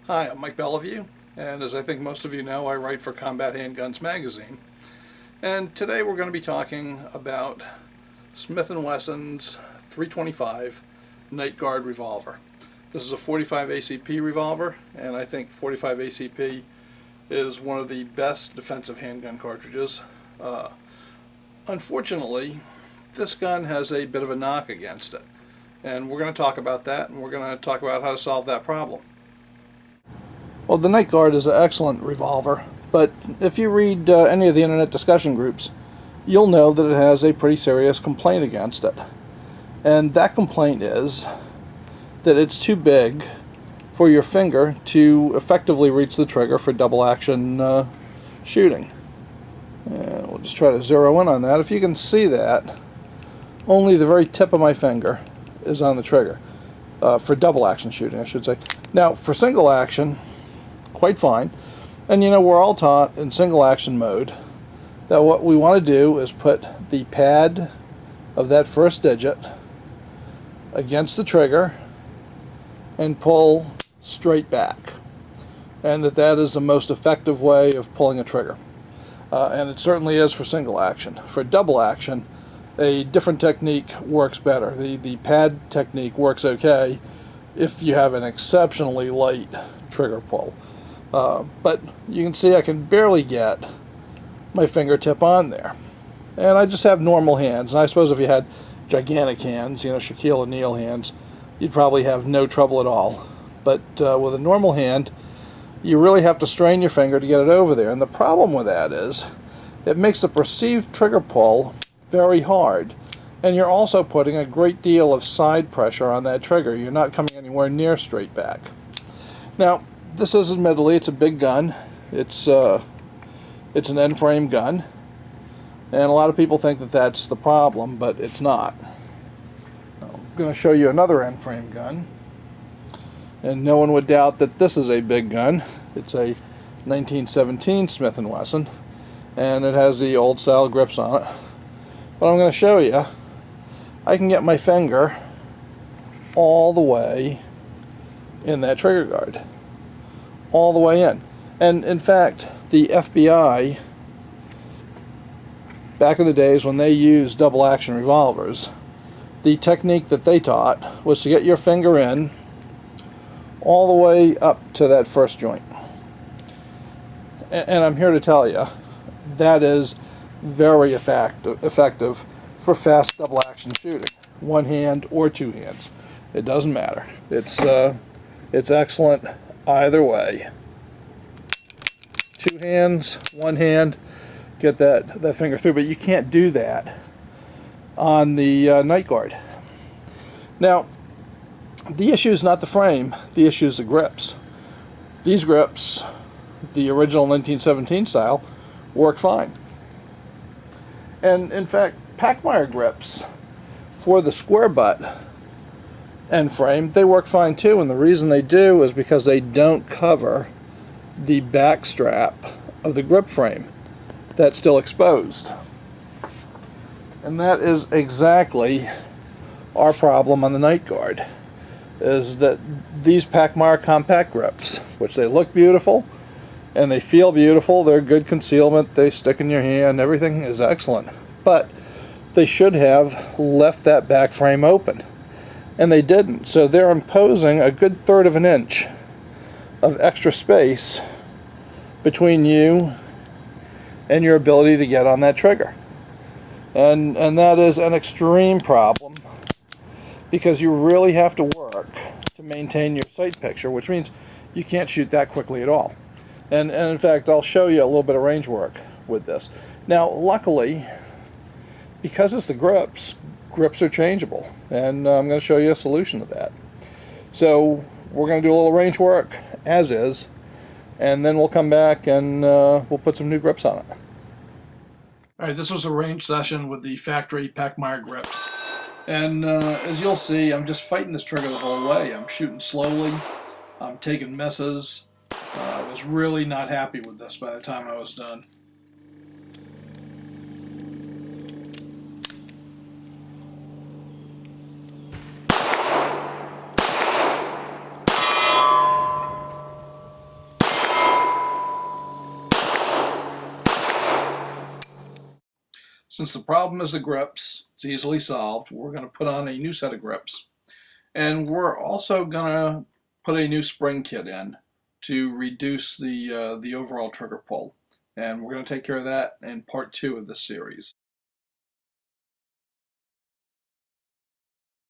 Hi, I'm Mike Bellevue, and as I think most of you know, I write for Combat Handguns magazine. And today we're going to be talking about Smith & Wesson's 325 Night Guard revolver. This is a 45 ACP revolver, and I think 45 ACP is one of the best defensive handgun cartridges. Unfortunately, this gun has a bit of a knock against it, and we're going to talk about that, and we're going to talk about how to solve that problem. Well, the Night Guard is an excellent revolver, but if you read any of the internet discussion groups, you'll know that it has a pretty serious complaint against it. And that complaint is that it's too big for your finger to effectively reach the trigger for double action shooting. And we'll just try to zero in on that. If you can see that, only the very tip of my finger is on the trigger. For double action shooting, I should say. Now, for single action, quite fine. And you know, we're all taught in single action mode that what we want to do is put the pad of that first digit against the trigger and pull straight back, and that is the most effective way of pulling a trigger, and it certainly is for single action. For double action, a different technique works better. The pad technique works okay if you have an exceptionally light trigger pull. But you can see I can barely get my fingertip on there. And I just have normal hands. And I suppose if you had gigantic hands, you know, Shaquille O'Neal hands, you'd probably have no trouble at all. But with a normal hand, you really have to strain your finger to get it over there. And the problem with that is it makes the perceived trigger pull very hard. And you're also putting a great deal of side pressure on that trigger. You're not coming anywhere near straight back. Now, this is admittedly, it's a big gun. It's an end frame gun, and a lot of people think that that's the problem, but it's not. I'm going to show you another end frame gun, and no one would doubt that this is a big gun. It's a 1917 Smith & Wesson, and it has the old style grips on it. But I'm going to show you, I can get my finger all the way in that trigger guard. All the way in. And in fact, the FBI, back in the days when they used double action revolvers, the technique that they taught was to get your finger in all the way up to that first joint. And I'm here to tell you, that is very effective for fast double action shooting. One hand or two hands. It doesn't matter. It's excellent either way. Two hands, one hand, get that finger through, but you can't do that on the Night Guard. Now, the issue is not the frame, the issue is the grips. These grips, the original 1917 style, work fine. And in fact, Pachmayr grips for the square butt end frame, they work fine too, and the reason they do is because they don't cover the back strap of the grip frame. That's still exposed. And that is exactly our problem on the Night Guard, is that these Pachmayr compact grips, which they look beautiful and they feel beautiful, they're good concealment, they stick in your hand, everything is excellent, but they should have left that back frame open. And they didn't, so they're imposing a good third of an inch of extra space between you and your ability to get on that trigger. And that is an extreme problem, because you really have to work to maintain your sight picture, which means you can't shoot that quickly at all. And in fact, I'll show you a little bit of range work with this. Now, luckily, because it's the grips are changeable, and I'm going to show you a solution to that. So we're going to do a little range work as is, and then we'll come back and we'll put some new grips on it. Alright, this was a range session with the factory Pachmayr grips, and as you'll see, I'm just fighting this trigger the whole way. I'm shooting slowly, I'm taking misses. I was really not happy with this by the time I was done. Since the problem is the grips, it's easily solved. We're going to put on a new set of grips. And we're also going to put a new spring kit in to reduce the overall trigger pull. And we're going to take care of that in part 2 of this series.